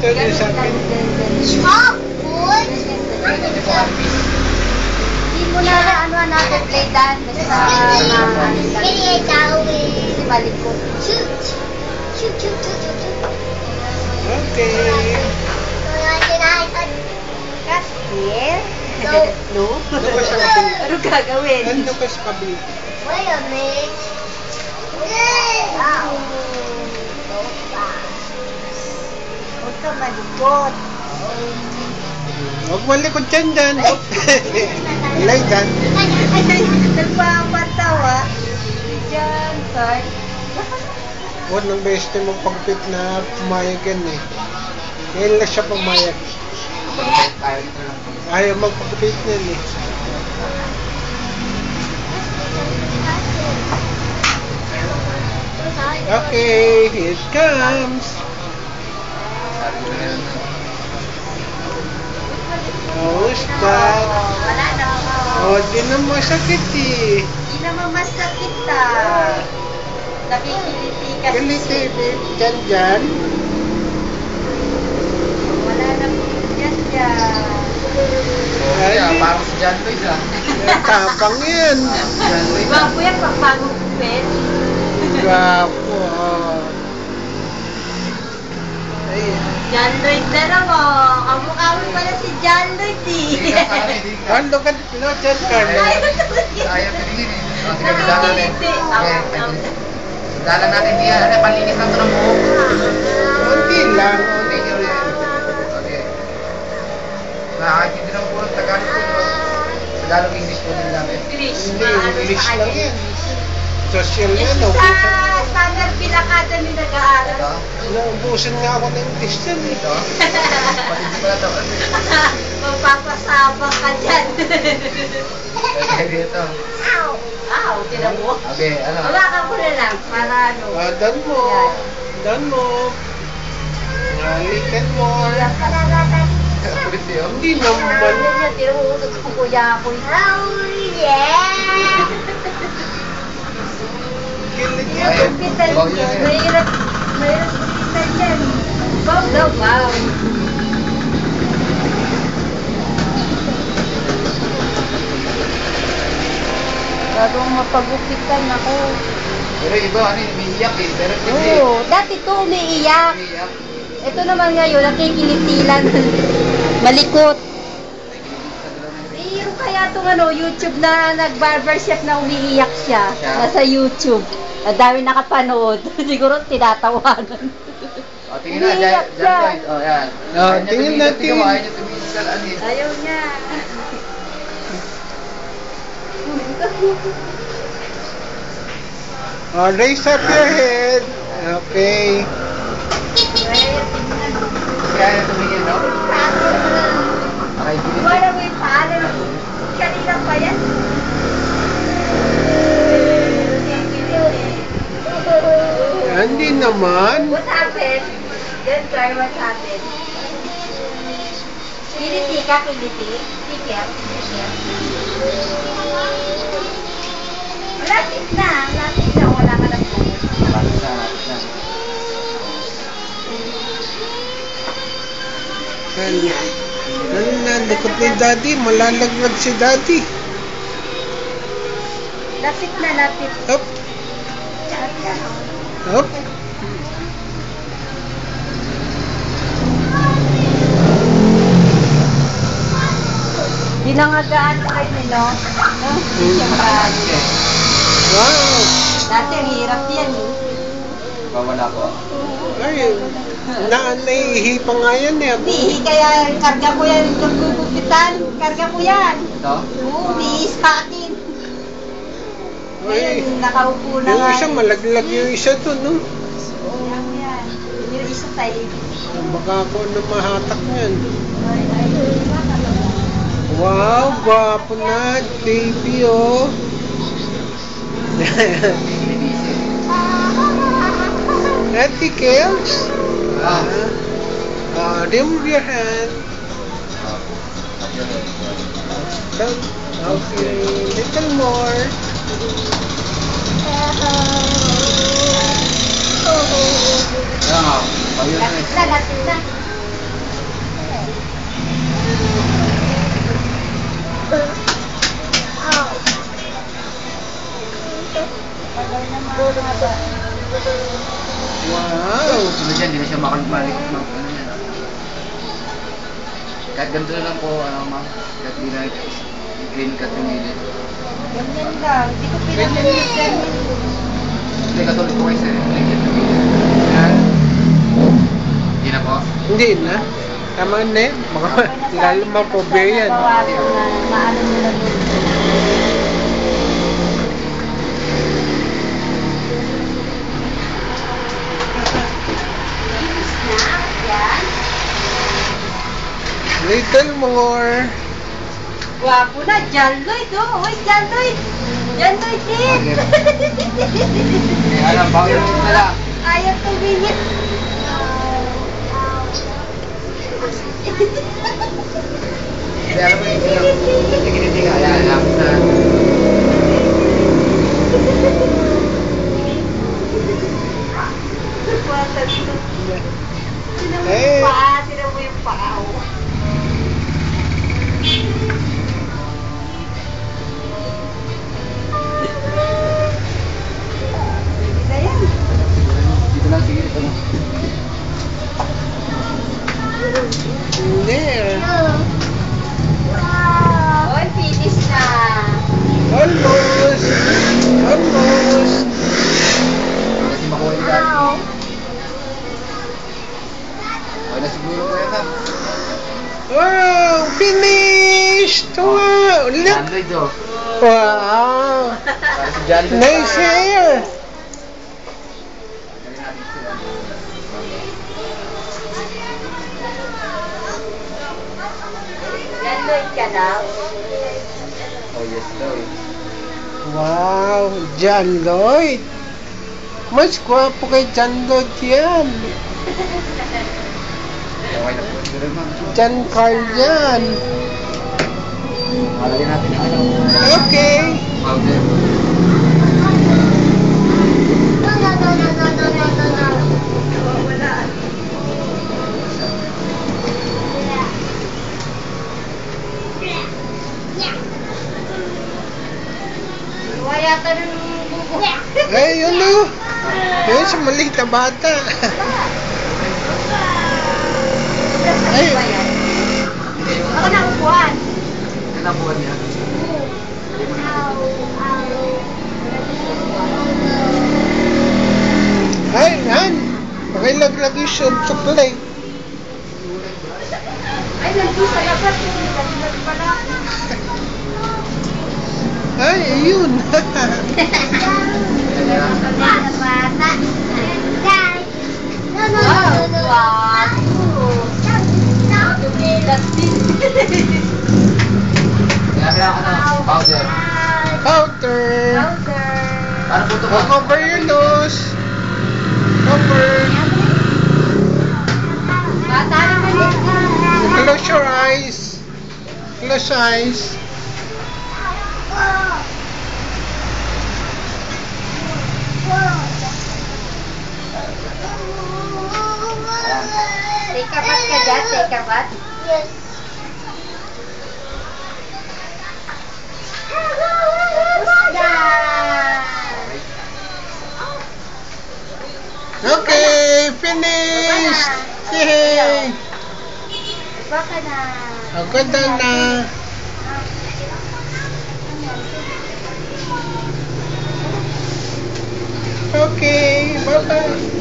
Ito din sa akin. Hindi mo na ano natin play dan. Basta balik ko. Okay. Kasir? No? Ano ka sa kabili? Ano gagawin? Ano ka sa kabili? Wait a minute. Wow. Huwag ka malikot. Huwag malikot dyan dyan. Alay dyan. Nagpapatawa. Diyan, sir. Huwag nang beses na magpagpit na pumayag yan eh. Ngayon lang siya pumayag. Ayaw magpagpit yan eh. Okay, here it comes. Oh, stop. Wala na. Oh, di na masakit eh. Hindi naman masakit ah. Nakikiliti kasi. Kiliti, dyan dyan. Wala na po dyan dyan. Ay, Parang si John Lloyd ah. tapang yan. John Lloyd. Gwapo yan pag bagong kupit. Gwapo. Oh. Ay, John Lloyd na lang oh. Ang mukha mo pala si John Lloyd eh. ano ka? No, dyan ka na. Ayaw tingin eh. Sige, dalan Nakikiliti. dalan natin diyan. Ano, panlinis lang ito ng buhok. Hindi lang. Thank you. Okay. Nakakintindi naman po ng Tagalog po. Tagalog English po din namin. English. Hindi, Maano English sa lang kanya. yan. Social Yes, yan. sa standard pinakada ni nag-aaral. Ito. Naubusan nga ako ng English yan eh. Ito. Pati di pala ito. Magpapasabang ka dyan. Okay, dito. Ow, tinan mo. Okay, ano? Hawakan ko na lang para ano. Dan mo. Yan. Dan mo. Ngalikan mo. Kulit yun. Hindi naman. Yan yan, tinan mo. Nagpukuya ako. Kilit yan. Ayun. Hospital Baw yun. yun eh. Mahirap hospital yan. Baw daw, baw. Bagong mapagupitan ako. Pero iba, ano yun, umiiyak eh. Pero hindi. Oo, dati to umiiyak. Umiiyak. Ito naman ngayon, nakikilitilan. Malikot. Mayroon kaya itong ano, YouTube na nag-barbershop na umiiyak siya. Siya? Nasa YouTube. Ang dami nakapanood. Siguro tinatawanan. O, tingin na, Umiiyak John siya. Lloyd. O, yan. O, Ayaw niya tingin tumingin, natin. tingnan mo, ayaw niya tumingin sa langit. Ayaw niya. Oh, raise up your head. Okay. Kaya niya tumingin, no? Okay, tingin. Wala mo yung paano. Kanina pa yan. Hindi naman. What happened? Then try what happened. Kiliti ka, kiliti. Tiket, tiket. Malapit na, wala ka na po. Lapit na, lapit na. Likod ni Daddy. Malalaglag si Daddy. Lapit na, lapit. Up. Up. Dinangagaan ka kayo nilo. No? Wow. Dati ang hirap yan eh. Bawala ko. Ay, naihi pa nga yan eh. Hindi, kaya karga ko yan yung gugupitan. Karga ko yan. Ito? Oo, di sa akin. Ay, Ngayon, nakaupo na yung nga. isa malaglag yung isa to, no? Yan, yan. Yung isa tayo. Baka ako na mahatak yan. Wow, gwapo na, baby, oh. Etikels. Remove your hand. Okay, little more. Ayun, ayun. Lapit na, lapit na. Sunod yan, hindi na siya makalbalik. Ano yan. Kahit ganito na lang po, ma'am. Kahit di na i-clean cut yung gilid. Ganyan lang. Hindi ko pinapalitan yan. Hindi, katulad ko kayo sir. Clean cut yung gilid. Yan. Hindi na po. Hindi na. Tama na eh. Lalo mapobe yan. Maano nila doon. Little more. Gwapo na, John Lloyd, oh. Uy, John Lloyd. John Lloyd din. Alam, bagay lang na lang. Ayaw tumingin. Hindi, alam mo yung giniti nga. Ayan, alam na. Tinan mo yung paa, oh. Dito lang, sige. Ito mo. Hindi. Oy, finish na. Almost. Almost. Kasi makuha yung dati. Okay na siguro po yata. Wow! Finished! Wow! Look! John Lloyd, oh. Wow! Para si John Lloyd. Nice hair! John Lloyd ka daw. Oh, yes daw eh. Wow! John Lloyd! Mas gwapo kay John Lloyd yan! Okay na po. Siguro, ma'am. John Carl yan! Malagyan natin yung ano. Okay! Powder. Wala ka ng bubo. Ay, yun o! Yun sa maliit na bata! Ay. Ako na upuan. Ano po niya? Ay, yan! Pakilaglag yung suklay. Ay, nandun sa labas. Nandun pala. Ay, ayun! Dumilat din. Kaya kailangan ko na powder. Powder! Paano po ito? Cover your nose! Cover! Bata naman yun. Close your eyes! Close your eyes! Take a bath ka dyan, take a bath. Yes. Okay, finished! Yay! Baka na. Ang ganda na! Okay, bye-bye!